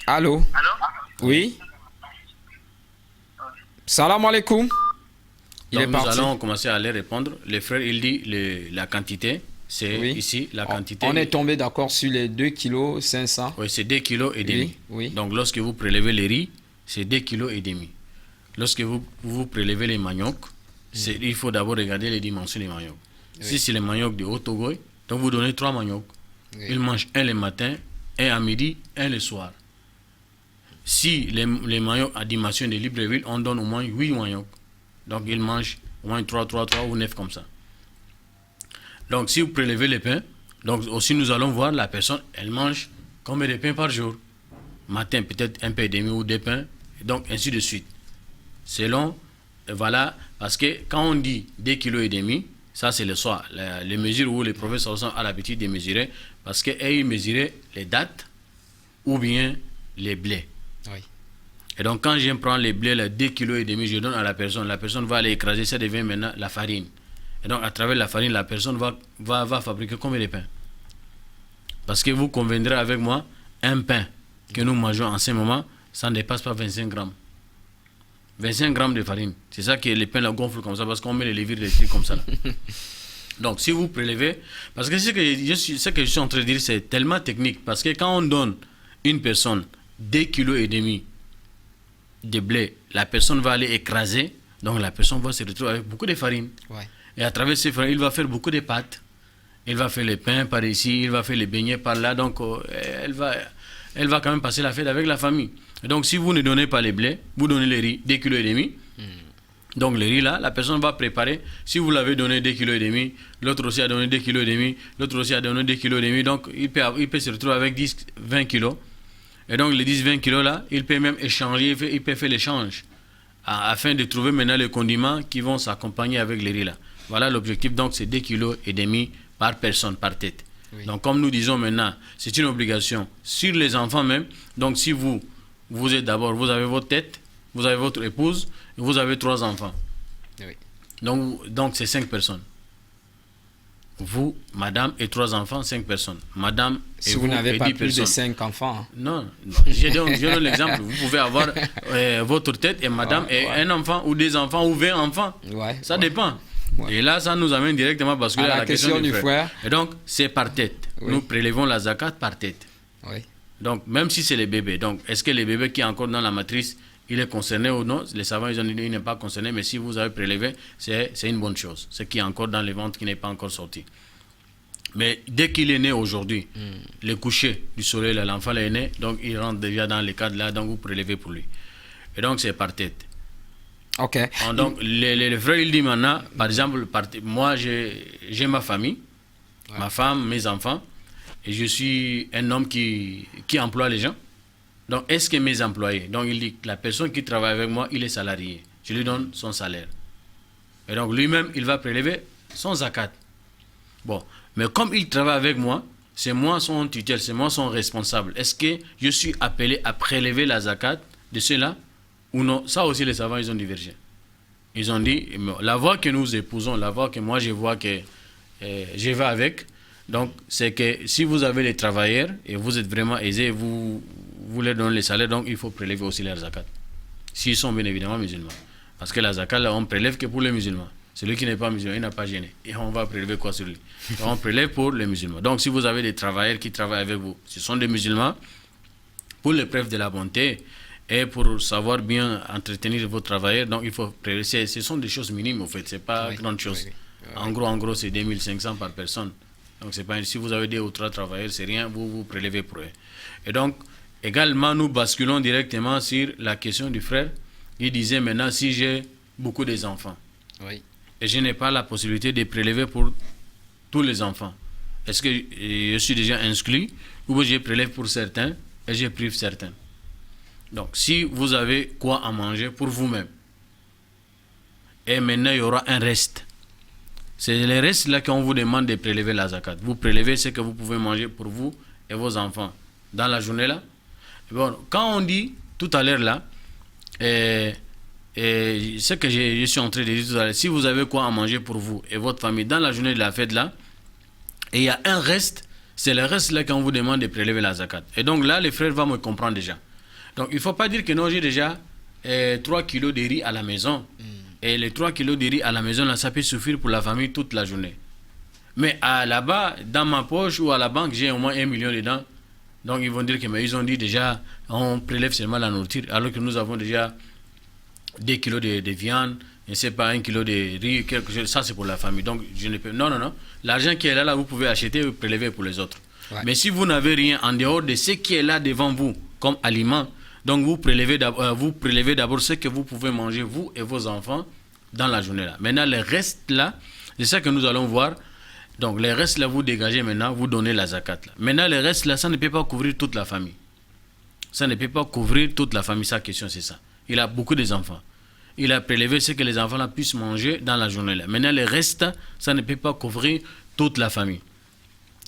Allô? Allô? Oui? Salam alaikum. Il Donc est nous parti. allons commencer à les répondre. Le frère, il dit la quantité, c'est Oui. ici la quantité. On est tombé d'accord sur les 2,5 kg. Oui, c'est 2,5 kg. Oui, oui. Donc lorsque vous prélevez les riz, c'est 2,5 kg. Lorsque vous prélevez les maniocs, il faut d'abord regarder les dimensions des maniocs. Oui. Si c'est les maniocs de Haut-Togoy, donc vous donnez 3 maniocs. Oui. Ils mangent un le matin, un à midi, un le soir. Si les maniocs à dimension de Libreville, on donne au moins 8 maniocs. Donc ils mangent au moins 3 ou 9 comme ça. Donc si vous prélevez les pains, donc aussi nous allons voir la personne, elle mange combien de pains par jour. Matin peut-être un pain et demi ou 2 pains, donc ainsi de suite. Selon, voilà, parce que quand on dit 2,5 kg, ça c'est le soir, les mesures où les professeurs ont l'habitude de mesurer, parce qu'ils mesuraient les dates ou bien les blés. Oui. Et donc quand je prends les blés, les 2,5 kg, je donne à la personne va aller écraser, ça devient maintenant la farine. Et donc à travers la farine, la personne va fabriquer combien de pains? Parce que vous conviendrez avec moi, un pain que nous mangeons en ce moment, ça ne dépasse pas 25 grammes. 25 grammes de farine. C'est ça que les pains la gonflent comme ça, parce qu'on met les levures des trucs comme ça. Là. Donc si vous prélevez, parce que ce que je suis en train de dire, c'est tellement technique, parce que quand on donne une personne 2,5 kg de blé, la personne va aller écraser, donc la personne va se retrouver avec beaucoup de farine. Ouais. Et à travers ces farines, il va faire beaucoup de pâtes. Il va faire les pains par ici, il va faire les beignets par là, donc elle va quand même passer la fête avec la famille. Et donc si vous ne donnez pas les blés, vous donnez les riz, 2,5 kg. Donc le riz là, la personne va préparer, si vous l'avez donné 2,5 kg, l'autre aussi a donné 2,5 kg, l'autre aussi a donné 2,5 kg, donc il peut se retrouver avec 10-20 kg. Et donc les 10-20 kg là, il peut même échanger, il peut faire l'échange afin de trouver maintenant les condiments qui vont s'accompagner avec les riz là. Voilà l'objectif, donc c'est 2,5 kg par personne, par tête. Oui. Donc comme nous disons maintenant, c'est une obligation sur les enfants même. Donc si vous êtes d'abord, vous avez votre tête, vous avez votre épouse, et vous avez 3 enfants. Oui. Donc c'est 5 personnes. Vous, madame et 3 enfants, 5 personnes. Madame et si vous n'avez pas plus personnes. de 5 enfants. Non, je donne l'exemple. Vous pouvez avoir votre tête et madame et un enfant ou 2 enfants ou 20 enfants. Ouais, ça dépend. Ouais. Et là, ça nous amène directement parce que à la question du frère. Et donc, c'est par tête. Oui. Nous prélevons la zakat par tête. Oui. Donc, même si c'est les bébés. Donc, est-ce que les bébés qui est encore dans la matrice, il est concerné ou non? Les savants, ils ont dit qu'il n'est pas concerné, mais si vous avez prélevé, c'est une bonne chose. Ce qui est encore dans les ventres qui n'est pas encore sorti. Mais dès qu'il est né aujourd'hui, le coucher du soleil, l'enfant est né, donc il rentre déjà dans les cadres là, donc vous prélevez pour lui. Et donc, c'est par tête. Ok. Donc, le frère, il dit maintenant, par exemple, moi, j'ai ma famille, ma femme, mes enfants, et je suis un homme qui emploie les gens. Donc, est-ce que mes employés, donc il dit, la personne qui travaille avec moi, il est salarié. Je lui donne son salaire. Et donc, lui-même, il va prélever son zakat. Bon, mais comme il travaille avec moi, c'est moi son tutelle, c'est moi son responsable. Est-ce que je suis appelé à prélever la zakat de cela ou non? Ça aussi, les savants, ils ont divergé. Ils ont dit, la voie que nous épousons, la voie que moi je vois que je vais avec, donc c'est que si vous avez les travailleurs et vous êtes vraiment aisés, vous leur donnez les salaires, donc il faut prélever aussi leur zakat. S'ils sont bien évidemment musulmans. Parce que la zakat, là, on prélève que pour les musulmans. Celui qui n'est pas musulman, il n'a pas gêné. Et on va prélever quoi sur lui? Donc, on prélève pour les musulmans. Donc si vous avez des travailleurs qui travaillent avec vous, ce sont des musulmans, pour l'épreuve de la bonté, et pour savoir bien entretenir vos travailleurs, donc il faut prélever. Ce sont des choses minimes, en fait, ce n'est pas grande chose. En gros, c'est 2500 par personne. Donc, c'est pas, si vous avez 2 ou 3 travailleurs, c'est rien, vous prélevez pour eux. Et donc, également, nous basculons directement sur la question du frère. Il disait maintenant, si j'ai beaucoup d'enfants, et je n'ai pas la possibilité de prélever pour tous les enfants, est-ce que je suis déjà inscrit ou je prélève pour certains et je prive certains? Donc, si vous avez quoi à manger pour vous-même, et maintenant il y aura un reste, c'est le reste là qu'on vous demande de prélever la zakat. Vous prélevez ce que vous pouvez manger pour vous et vos enfants dans la journée là. Bon, quand on dit tout à l'heure là, ce que je suis en train de dire tout à l'heure, si vous avez quoi à manger pour vous et votre famille dans la journée de la fête là, et il y a un reste, c'est le reste là qu'on vous demande de prélever la zakat. Et donc là, les frères vont me comprendre déjà. Donc, il ne faut pas dire que non, j'ai déjà 3 kilos de riz à la maison. Et les 3 kilos de riz à la maison, là, ça peut suffire pour la famille toute la journée. Mais là-bas, dans ma poche ou à la banque, j'ai au moins 1 million dedans. Donc, ils vont dire que, mais ils ont dit déjà, on prélève seulement la nourriture, alors que nous avons déjà 2 kilos de viande, je ne sais pas, 1 kilo de riz, quelque chose, ça c'est pour la famille. Donc, je ne peux. Non, non, non. L'argent qui est là, vous pouvez acheter et prélever pour les autres. Ouais. Mais si vous n'avez rien en dehors de ce qui est là devant vous comme aliment, donc vous prélevez d'abord ce que vous pouvez manger, vous et vos enfants, dans la journée là. Maintenant, le reste là, c'est ça que nous allons voir. Donc, les restes là, vous dégagez maintenant, vous donnez la zakat là. Maintenant, les restes là, ça ne peut pas couvrir toute la famille. Ça ne peut pas couvrir toute la famille. Sa question, c'est ça. Il a beaucoup d'enfants. Il a prélevé ce que les enfants là puissent manger dans la journée là. Maintenant, le reste, ça ne peut pas couvrir toute la famille.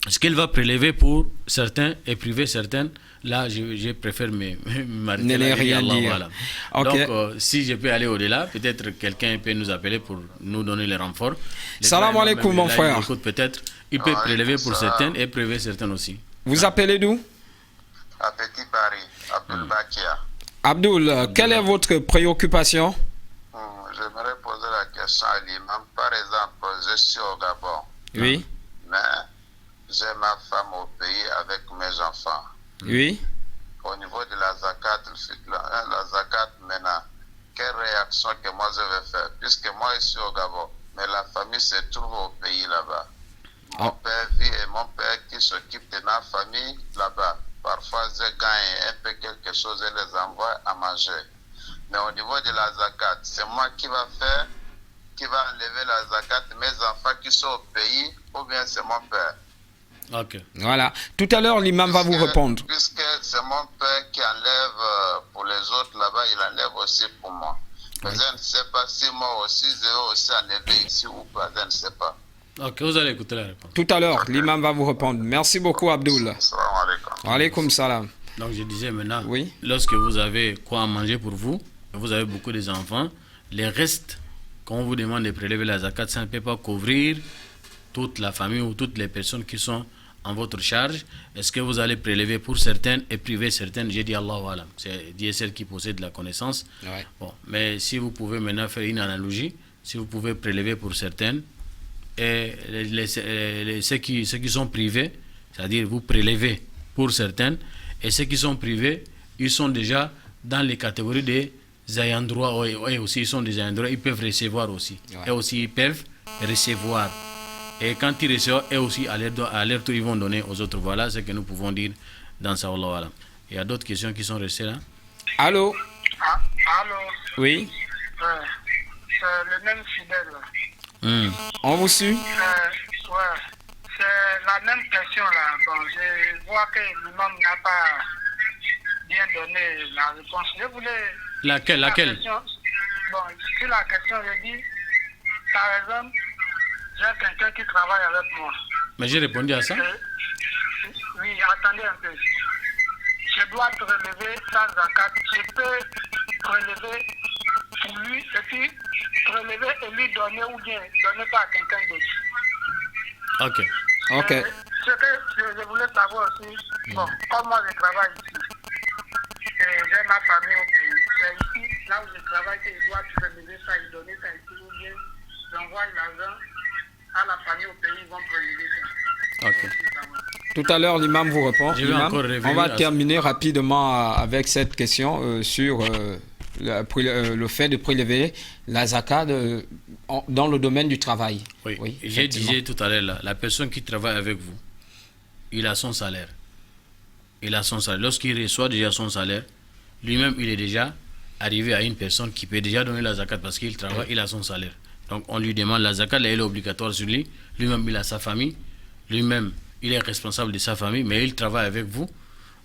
Ce qu'il va prélever pour certains et priver certains, là, je préfère m'arrêter là. Rien dire. Voilà. Okay. Donc, si je peux aller au-delà, peut-être quelqu'un peut nous appeler pour nous donner les renforts. Salam alaikum, mon frère. Peut-être, il peut prélever pour certains et prélever certains aussi. Vous appelez d'où? À Petit Paris, Abdul Bakia. Abdul, quelle est votre préoccupation? J'aimerais poser la question à l'imam. Par exemple, je suis au Gabon. Oui. Mais j'ai ma femme au pays avec mes enfants. Oui. Au niveau de la zakat, maintenant, quelle réaction que moi je vais faire? Puisque moi je suis au Gabon, mais la famille se trouve au pays là-bas. Mon père vit et mon père qui s'occupe de ma famille là-bas. Parfois, je gagne un peu quelque chose et les envoie à manger. Mais au niveau de la zakat, c'est moi qui va faire, qui va enlever la zakat, mes enfants qui sont au pays, ou bien c'est mon père? Ok. Voilà. Tout à l'heure, l'imam va vous répondre. Puisque c'est mon père qui enlève pour les autres là-bas, il enlève aussi pour moi. Mais je ne sais pas si moi aussi, je vais aussi enlever ici ou pas, je ne sais pas. Ok, vous allez écouter la réponse. Tout à l'heure, l'imam va vous répondre. Merci beaucoup, Abdul. Salam alaikum. Alaikum salam. Donc, je disais maintenant, oui? Lorsque vous avez quoi à manger pour vous, vous avez beaucoup d'enfants, les restes, quand on vous demande de prélever la zakat, ça ne peut pas couvrir toute la famille ou toutes les personnes qui sont en votre charge. Est-ce que vous allez prélever pour certaines et priver certaines? J'ai dit Allahu Alam. C'est Dieu seul qui possède la connaissance. Ouais. Bon, mais si vous pouvez maintenant faire une analogie, si vous pouvez prélever pour certaines, et ceux qui sont privés, c'est-à-dire vous prélevez pour certaines, et ceux qui sont privés, ils sont déjà dans les catégories des ayants droit, et aussi ils sont des ayants droit, ils peuvent recevoir aussi. Ouais. Et aussi ils peuvent recevoir. Et quand ils reçoivent, et aussi à leur tour, ils vont donner aux autres. Voilà ce que nous pouvons dire dans ça. Il y a d'autres questions qui sont restées là. Allô? Allô? Oui? C'est le même fidèle. On vous suit? Ouais. C'est la même question là. Bon, je vois que l'imam n'a pas bien donné la réponse. Je voulais... Laquelle? Bon, sur la question, je dis, par exemple, j'ai quelqu'un qui travaille avec moi. Mais j'ai répondu à ça? Oui, attendez un peu. Je dois prélever sa zakat. Je peux prélever pour lui et puis prélever et lui donner ou bien donner ça à quelqu'un d'autre. Ok. Ok. Ce que je voulais savoir aussi, bon, comme moi je travaille ici, j'ai ma famille au pays. C'est ici, là où je travaille, que je dois prélever ça et donner ça ici ou bien j'envoie l'argent à la famille au pays, ils vont prélever ça. Ok. Tout à l'heure, l'imam vous répond. On va terminer rapidement avec cette question sur le fait de prélever la zakat dans le domaine du travail. Oui, j'ai dit tout à l'heure, la personne qui travaille avec vous, il a son salaire. Lorsqu'il reçoit déjà son salaire, lui-même, il est déjà arrivé à une personne qui peut déjà donner la zakat parce qu'il travaille, il a son salaire. Donc, on lui demande la zakat, elle est obligatoire sur lui. Lui-même, il a sa famille. Lui-même, il est responsable de sa famille, mais il travaille avec vous.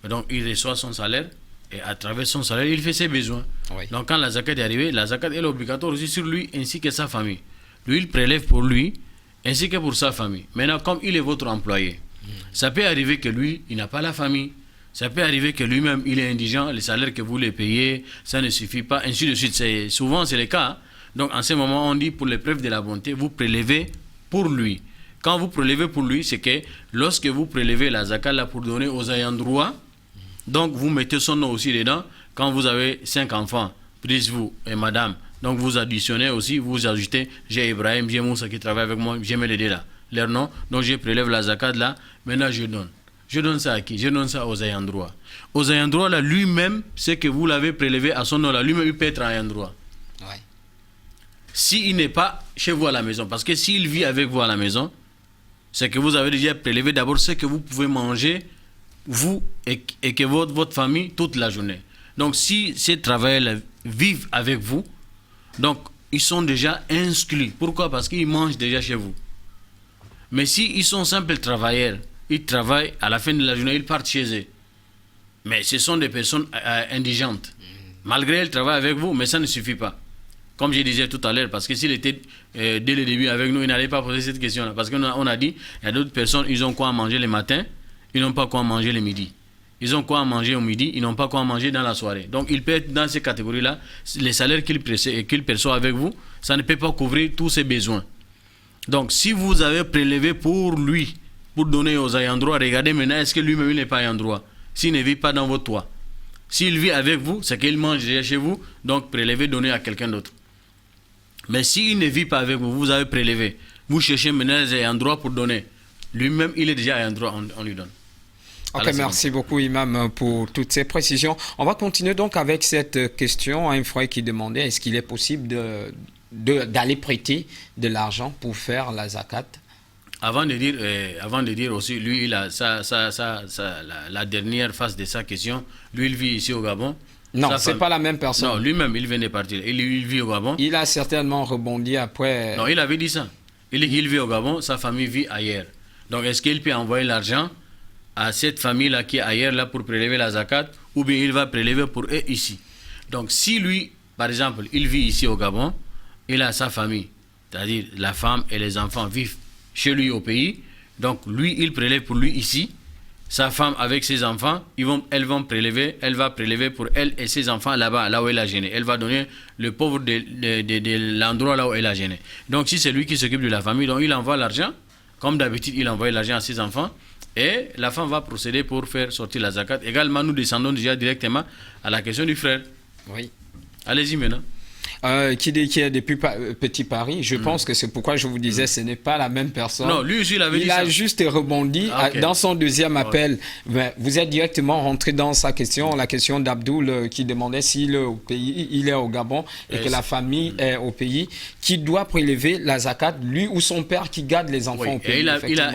Donc, il reçoit son salaire et à travers son salaire, il fait ses besoins. Oui. Donc, quand la zakat est arrivée, la zakat est obligatoire aussi sur lui ainsi que sa famille. Lui, il prélève pour lui ainsi que pour sa famille. Maintenant, comme il est votre employé, ça peut arriver que lui, il n'a pas la famille. Ça peut arriver que lui-même, il est indigent. Les salaires que vous les payez, ça ne suffit pas, ainsi de suite. Souvent, c'est le cas. Hein? Donc, en ce moment, on dit pour l'épreuve de la bonté, vous prélevez pour lui. Quand vous prélevez pour lui, c'est que lorsque vous prélevez la zakat là pour donner aux ayants droit, donc vous mettez son nom aussi dedans, quand vous avez 5 enfants, plus vous et madame, donc vous additionnez aussi, vous ajoutez, j'ai Ibrahim, j'ai Moussa qui travaille avec moi, j'ai Mélédé là, leur nom, donc je prélève la zakat là, maintenant je donne. Je donne ça à qui? Je donne ça aux ayants droit. Aux ayants droit là, lui-même, c'est que vous l'avez prélevé à son nom là, lui-même il peut être ayant droit. Ouais. S'il n'est pas chez vous à la maison, parce que s'il vit avec vous à la maison, c'est que vous avez déjà prélevé d'abord ce que vous pouvez manger, vous et que votre famille, toute la journée. Donc, si ces travailleurs vivent avec vous, donc, ils sont déjà inscrits. Pourquoi? Parce qu'ils mangent déjà chez vous. Mais s'ils sont simples travailleurs, ils travaillent, à la fin de la journée, ils partent chez eux. Mais ce sont des personnes indigentes. Malgré elles travaillent avec vous, mais ça ne suffit pas. Comme je disais tout à l'heure, parce que s'il était dès le début avec nous, il n'allait pas poser cette question-là. Parce qu'on a dit, il y a d'autres personnes, ils ont quoi manger le matin, ils n'ont pas quoi manger le midi. Ils ont quoi manger au midi, ils n'ont pas quoi manger dans la soirée. Donc, ils peuvent être dans ces catégories-là. Les salaires qu'ils perçoivent avec vous, ça ne peut pas couvrir tous ses besoins. Donc, si vous avez prélevé pour lui, pour donner aux ayants droit, regardez maintenant, est-ce que lui-même n'est pas ayant droit? S'il ne vit pas dans votre toit. S'il vit avec vous, c'est qu'il mange déjà chez vous, donc prélevez, donnez à quelqu'un d'autre. Mais s'il ne vit pas avec vous, vous avez prélevé, vous cherchez maintenant les ayants droit pour donner. Lui-même, il est déjà ayant droit, on lui donne. Ok, merci beaucoup Imam pour toutes ces précisions. On va continuer donc avec cette question à un frère qui demandait est-ce qu'il est possible d'aller prêter de l'argent pour faire la zakat? Avant de dire aussi, lui, il a la dernière phase de sa question. Lui, il vit ici au Gabon. Non, c'est pas la même personne. Non, lui-même, il venait de partir. Il vit au Gabon. Il a certainement rebondi après. Non, il avait dit ça. Il vit au Gabon, sa famille vit ailleurs. Donc, est-ce qu'il peut envoyer l'argent à cette famille-là qui est ailleurs là pour prélever la zakat, ou bien il va prélever pour eux ici? Donc, si lui, par exemple, il vit ici au Gabon, il a sa famille, c'est-à-dire la femme et les enfants vivent chez lui au pays, donc lui, il prélève pour lui ici, sa femme avec ses enfants, elle va prélever pour elle et ses enfants là-bas, là où elle a gêné. Elle va donner le pauvre de l'endroit là où elle a gêné. Donc, si c'est lui qui s'occupe de la famille, donc il envoie l'argent, comme d'habitude, il envoie l'argent à ses enfants, et la femme va procéder pour faire sortir la zakat. Également, nous descendons déjà directement à la question du frère. Oui. Allez-y maintenant. Qui est depuis Petit Paris, je pense que c'est pourquoi je vous disais ce n'est pas la même personne. Non, lui aussi, il a juste rebondi dans son deuxième appel. Ben, vous êtes directement rentré dans sa question, la question d'Abdoul qui demandait s'il est au pays, il est au Gabon et que la famille est au pays, qui doit prélever la zakat, lui ou son père qui garde les enfants au pays.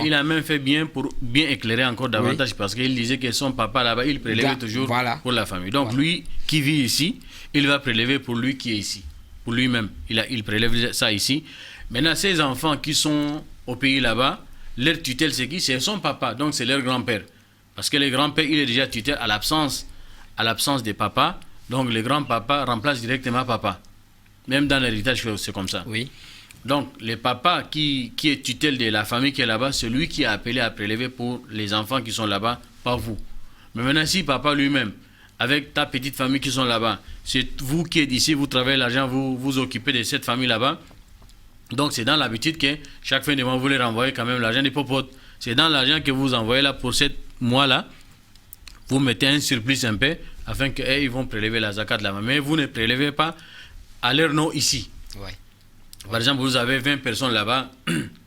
Il a même fait bien pour bien éclairer encore davantage parce qu'il disait que son papa là-bas, il prélevait toujours pour la famille. Donc lui qui vit ici, il va prélever pour lui qui est ici. Pour lui-même, il prélève ça ici. Maintenant, ces enfants qui sont au pays là-bas, leur tutelle, c'est qui? C'est son papa, donc c'est leur grand-père. Parce que le grand-père, il est déjà tutelle à l'absence des papas. Donc le grand-papa remplace directement papa. Même dans l'héritage, c'est comme ça. Oui. Donc le papa qui est tutelle de la famille qui est là-bas, c'est lui qui a appelé à prélever pour les enfants qui sont là-bas, pas vous. Mais maintenant, si papa lui-même, avec ta petite famille qui sont là-bas, c'est vous qui êtes ici, vous travaillez l'argent, vous vous occupez de cette famille là-bas. Donc c'est dans l'habitude que chaque fin de mois, vous les renvoyez quand même l'argent des popotes. C'est dans l'argent que vous envoyez là pour ce mois-là. Vous mettez un surplus un peu afin qu'ils vont prélever la zakat là-bas. Mais vous ne prélevez pas à leur nom ici. Ouais. Par exemple, vous avez 20 personnes là-bas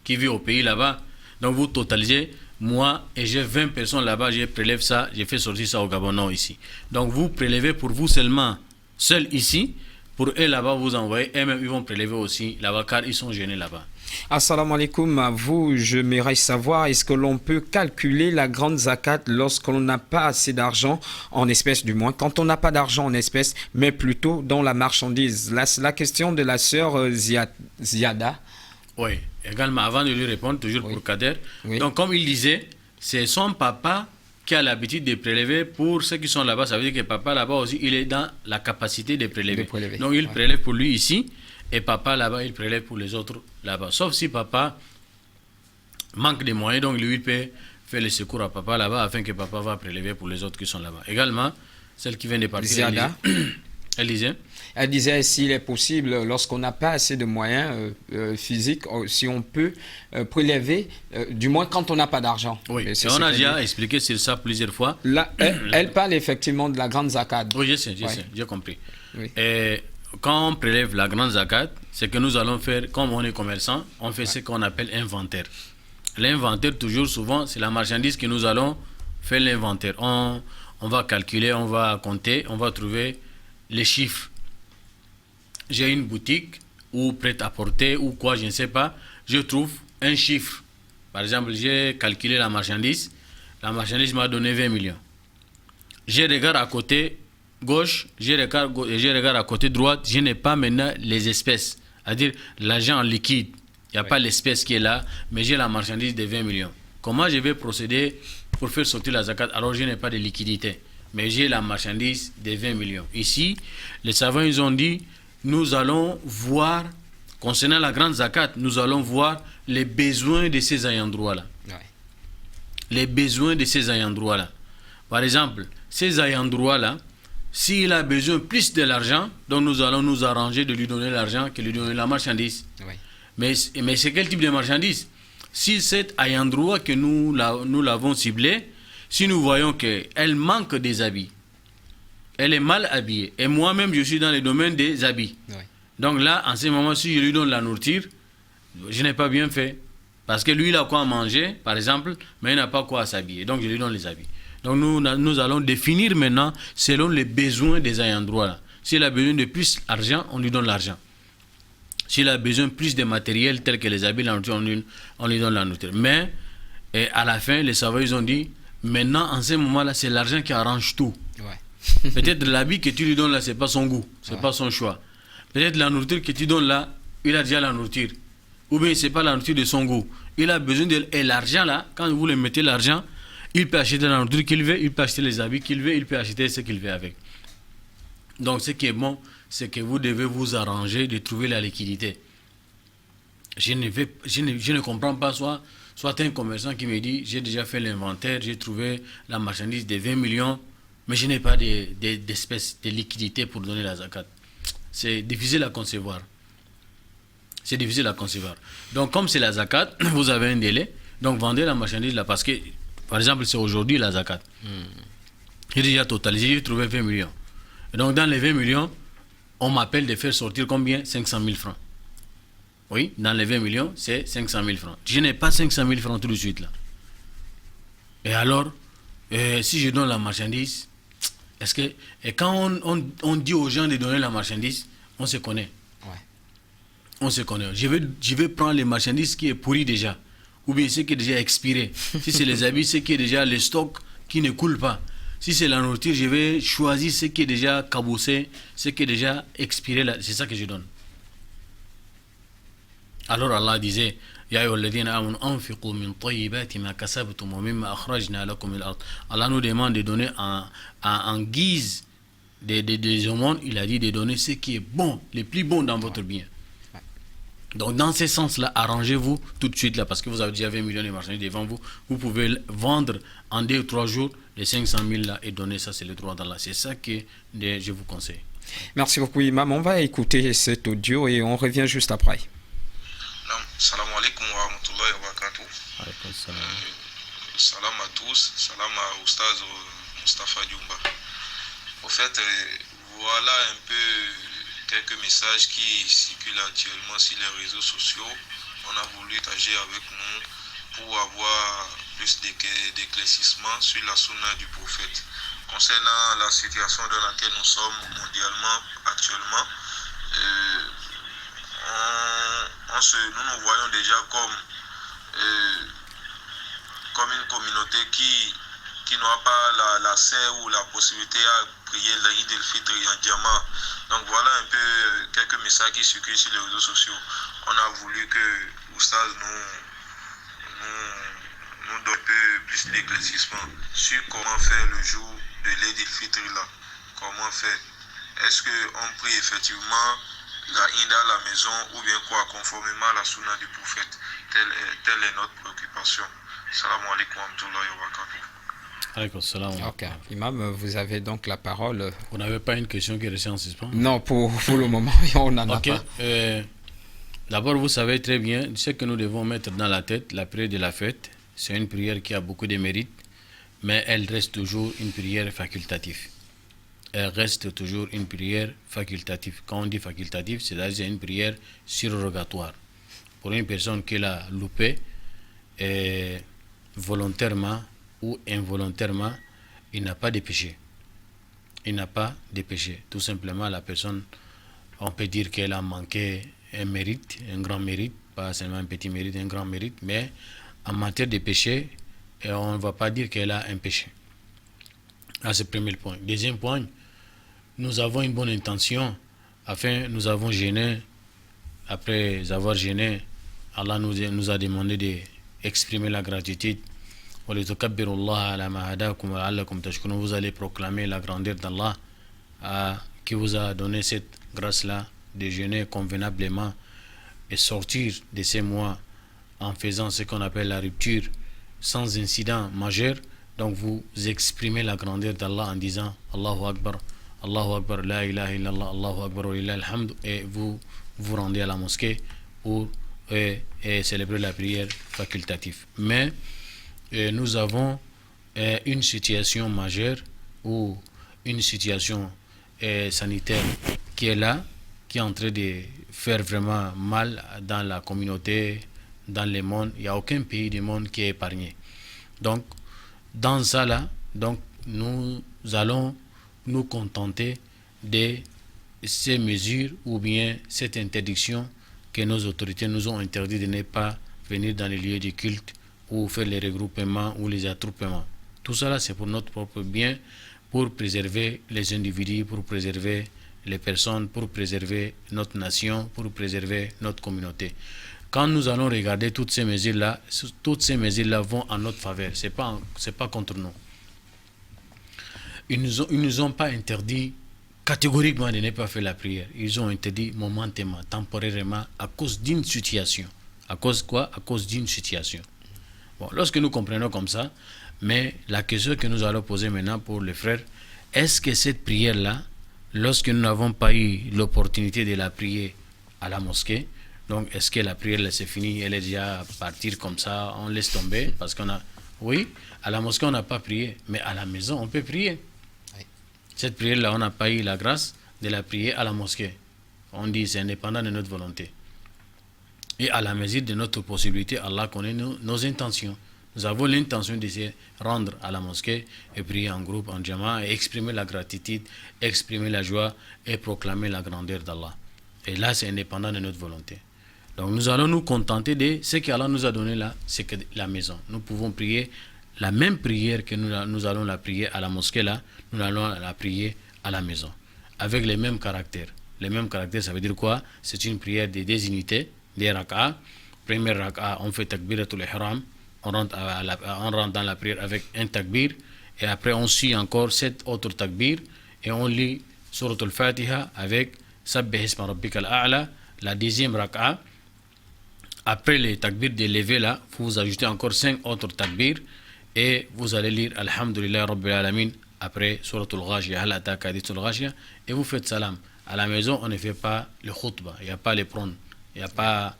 qui vivent au pays là-bas. Donc vous totalisez. Moi, et j'ai 20 personnes là-bas, je prélève ça, j'ai fait sortir ça au Gabon, non ici. Donc vous prélevez pour vous seulement, seul ici, pour eux là-bas, vous envoyez, et même ils vont prélever aussi là-bas, car ils sont gênés là-bas. Assalamu alaikum, vous, j'aimerais savoir, est-ce que l'on peut calculer la grande zakat lorsqu'on n'a pas assez d'argent, en espèces du moins, quand on n'a pas d'argent en espèces, mais plutôt dans la marchandise? Là, c'est la question de la sœur Ziada. Oui, également, avant de lui répondre, toujours pour Kader. Oui. Donc, comme il disait, c'est son papa qui a l'habitude de prélever pour ceux qui sont là-bas. Ça veut dire que papa là-bas aussi, il est dans la capacité de prélever. Donc, il prélève pour lui ici, et papa là-bas, il prélève pour les autres là-bas. Sauf si papa manque de moyens, donc lui, il peut faire le secours à papa là-bas afin que papa va prélever pour les autres qui sont là-bas. Également, celle qui vient de partir. Ziada. Elle disait s'il est possible, lorsqu'on n'a pas assez de moyens physiques, si on peut prélever, du moins quand on n'a pas d'argent. Oui, et on a déjà expliqué sur ça plusieurs fois. Là, elle parle effectivement de la grande zakat. Oui, je sais, j'ai compris. Oui. Et quand on prélève la grande zakat, c'est que nous allons faire, comme on est commerçant, on fait ce qu'on appelle inventaire. L'inventaire, toujours, souvent, c'est la marchandise que nous allons faire l'inventaire. On va calculer, on va compter, on va trouver les chiffres. J'ai une boutique ou prêt-à-porter ou quoi, je ne sais pas, je trouve un chiffre. Par exemple, j'ai calculé la marchandise m'a donné 20 millions. Je regarde à côté gauche, je regarde à côté droite, je n'ai pas maintenant les espèces, c'est-à-dire l'argent en liquide. Il n'y a pas l'espèce qui est là, mais j'ai la marchandise de 20 millions. Comment je vais procéder pour faire sortir la zakat alors je n'ai pas de liquidité, mais j'ai la marchandise de 20 millions. Ici, les savants ils ont dit, nous allons voir, concernant la grande zakat, nous allons voir les besoins de ces ayants droit-là. Ouais. Les besoins de ces ayants droit-là. Par exemple, ces ayants droit-là, s'il a besoin plus de l'argent, donc nous allons nous arranger de lui donner l'argent que de lui donner la marchandise. Ouais. Mais c'est quel type de marchandise? Si cet ayant droit que nous l'avons ciblé, si nous voyons qu'elle manque des habits, elle est mal habillée, et moi-même je suis dans le domaine des habits. Oui. Donc là, en ce moment, si je lui donne la nourriture, je n'ai pas bien fait. Parce que lui, il a quoi à manger, par exemple, mais il n'a pas quoi à s'habiller. Donc je lui donne les habits. Donc nous allons définir maintenant selon les besoins des ayants droit. S'il a besoin de plus d'argent, on lui donne l'argent. S'il a besoin de plus de matériel tel que les habits, la nourriture, on lui donne la nourriture. Mais à la fin, les savants ils ont dit, maintenant, en ce moment-là, c'est l'argent qui arrange tout. Ouais. Peut-être l'habit que tu lui donnes là, ce n'est pas son goût, ce n'est pas son choix. Peut-être la nourriture que tu donnes là, il a déjà la nourriture. Ou bien ce n'est pas la nourriture de son goût. Il a besoin de... Et l'argent là, quand vous lui mettez l'argent, il peut acheter la nourriture qu'il veut, il peut acheter les habits qu'il veut, il peut acheter ce qu'il veut avec. Donc ce qui est bon, c'est que vous devez vous arranger de trouver la liquidité. Je ne comprends pas, soit un commerçant qui me dit, j'ai déjà fait l'inventaire, j'ai trouvé la marchandise de 20 millions, mais je n'ai pas d'espèce de liquidité pour donner la zakat. C'est difficile à concevoir. C'est difficile à concevoir. Donc, comme c'est la zakat, vous avez un délai, donc vendez la marchandise là, parce que, par exemple, c'est aujourd'hui la zakat. J'ai déjà totalisé, j'ai trouvé 20 millions. Et donc, dans les 20 millions, on m'appelle de faire sortir combien? 500 000 francs. Oui, dans les 20 millions, c'est 500 000 francs. Je n'ai pas 500 000 francs tout de suite là. Et alors, si je donne la marchandise, est-ce que... Et quand on dit aux gens de donner la marchandise, on se connaît. Ouais. On se connaît. Je vais prendre les marchandises qui est pourri déjà, ou bien ce qui est déjà expiré. Si c'est les habits, ce qui est déjà les stocks qui ne coulent pas. Si c'est la nourriture, je vais choisir ce qui est déjà cabossé, ce qui est déjà expiré. C'est ça que je donne. Alors Allah disait, Allah nous demande de donner en guise des aumônes, il a dit de donner ce qui est bon, le plus bon dans votre bien. Donc dans ce sens-là, arrangez-vous tout de suite là, parce que vous avez déjà 20 millions de marchandises devant vous, vous pouvez vendre en 2 ou 3 jours les 500 000 là et donner ça, c'est le droit d'Allah. C'est ça que je vous conseille. Merci beaucoup Imam, on va écouter cet audio et on revient juste après. Salam alaikum wa rahmatullahi wa barakatuh. Salam à tous, salam à Oustaz Mustafa Djoumba. Au fait, voilà un peu quelques messages qui circulent actuellement sur les réseaux sociaux. On a voulu partager avec nous pour avoir plus d'éclaircissement sur la sunna du prophète. Concernant la situation dans laquelle nous sommes mondialement actuellement, nous nous voyons déjà comme une communauté qui n'a pas l'accès ou la possibilité à prier l'Eid el-Fitr en diamant. Donc voilà un peu quelques messages qui circulent sur les réseaux sociaux. On a voulu que Oustaz nous donne un peu plus d'éclaircissement sur comment faire le jour de l'Eid el-Fitr là. Comment faire? Est-ce qu'on prie effectivement la Inde à la maison ou bien quoi, conformément à la sunna du prophète? Telle est notre préoccupation. Salam alaikum wa rahmatullahi wa barakatuh. Ok. Imam, vous avez donc la parole. Vous n'avez pas une question qui est restée en suspens? Non, pour le moment, on n'en a pas. D'abord, vous savez très bien ce que nous devons mettre dans la tête. La prière de la fête, c'est une prière qui a beaucoup de mérites, mais elle reste toujours une prière facultative. Elle reste toujours une prière facultative. Quand on dit facultative, c'est-à-dire une prière surrogatoire. Pour une personne qui l'a loupé, volontairement ou involontairement, il n'a pas de péché. Il n'a pas de péché. Tout simplement, la personne, on peut dire qu'elle a manqué un mérite, un grand mérite, pas seulement un petit mérite, un grand mérite, mais en matière de péché, on ne va pas dire qu'elle a un péché. À ce premier point. Deuxième point, nous avons une bonne intention, nous avons jeûné. Après avoir jeûné, Allah nous a demandé d'exprimer la gratitude. Vous allez proclamer la grandeur d'Allah qui vous a donné cette grâce-là de jeûner convenablement et sortir de ces mois en faisant ce qu'on appelle la rupture sans incident majeur. Donc vous exprimez la grandeur d'Allah en disant Allahu Akbar, la ilaha illallah, Allahu Akbar wa lillahi alhamd, et vous vous rendez à la mosquée pour célébrer la prière facultative. Mais nous avons une situation majeure ou une situation sanitaire qui est là, qui est en train de faire vraiment mal dans la communauté, dans le monde. Il n'y a aucun pays du monde qui est épargné. Donc, dans ça là, donc, nous allons nous contenter de ces mesures ou bien cette interdiction que nos autorités nous ont interdit de ne pas venir dans les lieux de culte ou faire les regroupements ou les attroupements. Tout cela, c'est pour notre propre bien, pour préserver les individus, pour préserver les personnes, pour préserver notre nation, pour préserver notre communauté. Quand nous allons regarder toutes ces mesures-là vont en notre faveur. C'est pas contre nous. Ils nous ont pas interdit catégoriquement de ne pas faire la prière. Ils ont interdit momentanément, temporairement, à cause d'une situation. À cause quoi? À cause d'une situation. Bon, lorsque nous comprenons comme ça, mais la question que nous allons poser maintenant pour les frères, est-ce que cette prière-là, lorsque nous n'avons pas eu l'opportunité de la prier à la mosquée, donc est-ce que la prière là c'est fini, elle est déjà partie comme ça, on laisse tomber parce qu'on a... Oui, à la mosquée on n'a pas prié, mais à la maison on peut prier. Oui. Cette prière-là, on n'a pas eu la grâce de la prier à la mosquée. On dit c'est indépendant de notre volonté. Et à la mesure de notre possibilité, Allah connaît nos intentions. Nous avons l'intention de se rendre à la mosquée et prier en groupe, en jama, et exprimer la gratitude, exprimer la joie et proclamer la grandeur d'Allah. Et là, c'est indépendant de notre volonté. Donc nous allons nous contenter de ce qu'Allah nous a donné là, c'est que la maison. Nous pouvons prier la même prière que nous allons la prier à la mosquée là, nous allons la prier à la maison. Avec les mêmes caractères. Les mêmes caractères, ça veut dire quoi? C'est une prière de des unités, des raka'a. Première raka'a, on fait takbiratul ihram. On rentre dans la prière avec un takbir et après on suit encore 7 autres takbir et on lit Surat al-Fatiha avec Sabbih isma rabbikal a'la, la deuxième raka'a. Après les takbir de lever là, vous ajoutez encore 5 autres takbir et vous allez lire Alhamdulillah Rabbil Alamin après Surat al-Ghashiyah, Hal ataka hadithul Ghashiyah, et vous faites salam. À la maison, on ne fait pas le khutbah, il n'y a pas les prônes, il n'y a pas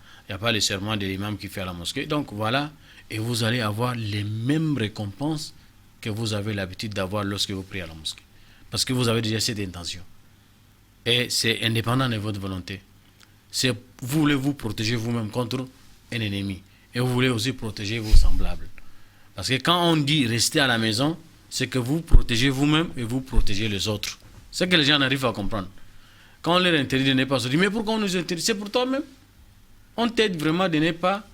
les serments de l'imam qui fait à la mosquée. Donc voilà. Et vous allez avoir les mêmes récompenses que vous avez l'habitude d'avoir lorsque vous priez à la mosquée. Parce que vous avez déjà cette intention. Et c'est indépendant de votre volonté. Vous voulez vous protéger vous-même contre un ennemi. Et vous voulez aussi protéger vos semblables. Parce que quand on dit rester à la maison, c'est que vous protégez vous-même et vous protégez les autres. C'est que les gens arrivent à comprendre. Quand on leur interdit de ne pas se dire, mais pourquoi on nous interdit? C'est pour toi-même. On t'aide vraiment de ne pas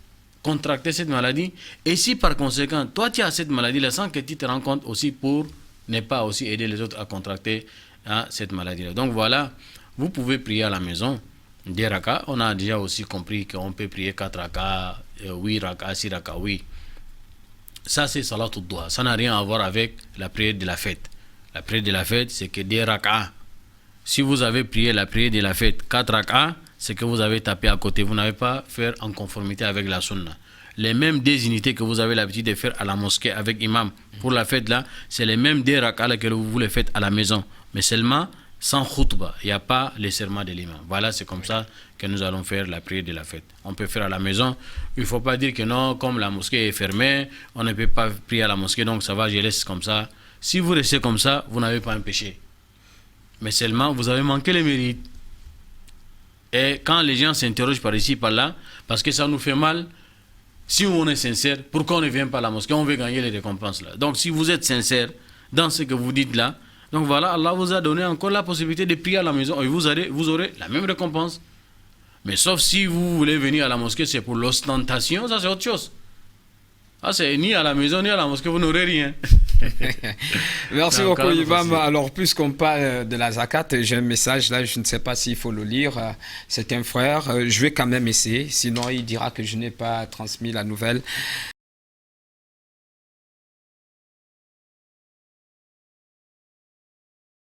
contracter cette maladie, et si par conséquent toi tu as cette maladie là sans que tu te rends compte aussi pour ne pas aussi aider les autres à contracter cette maladie là. Donc voilà, vous pouvez prier à la maison des rakas. On a déjà aussi compris qu'on peut prier 4 rakas, 8 rakas, 6 rakas, oui. Ça c'est salatul duha, ça n'a rien à voir avec la prière de la fête. La prière de la fête c'est que des rakas. Si vous avez prié la prière de la fête 4 rakas, c'est que vous avez tapé à côté, vous n'avez pas fait en conformité avec la sunna. les mêmes désignités que vous avez l'habitude de faire à la mosquée avec imam. Pour la fête là, c'est les mêmes des rak'ah que vous les faites à la maison. Mais seulement sans khutba. Il n'y a pas les serments de l'imam. Voilà, c'est comme ça que nous allons faire la prière de la fête. On peut faire à la maison. Il ne faut pas dire que non, comme la mosquée est fermée, on ne peut pas prier à la mosquée, donc ça va, je laisse comme ça. Si vous restez comme ça, vous n'avez pas un péché. Mais seulement, vous avez manqué le mérite. Et quand les gens s'interrogent par ici, par là, parce que ça nous fait mal, si on est sincère, pourquoi on ne vient pas à la mosquée? On veut gagner les récompenses là. Donc si vous êtes sincère dans ce que vous dites là, donc voilà, Allah vous a donné encore la possibilité de prier à la maison et vous aurez la même récompense. Mais sauf si vous voulez venir à la mosquée, c'est pour l'ostentation, ça c'est autre chose. Ah, c'est ni à la maison ni à la mosquée, vous n'aurez rien. Merci beaucoup, Imam. Alors, puisqu'on parle de la zakat, j'ai un message là, je ne sais pas s'il faut le lire. C'est un frère, je vais quand même essayer, sinon il dira que je n'ai pas transmis la nouvelle.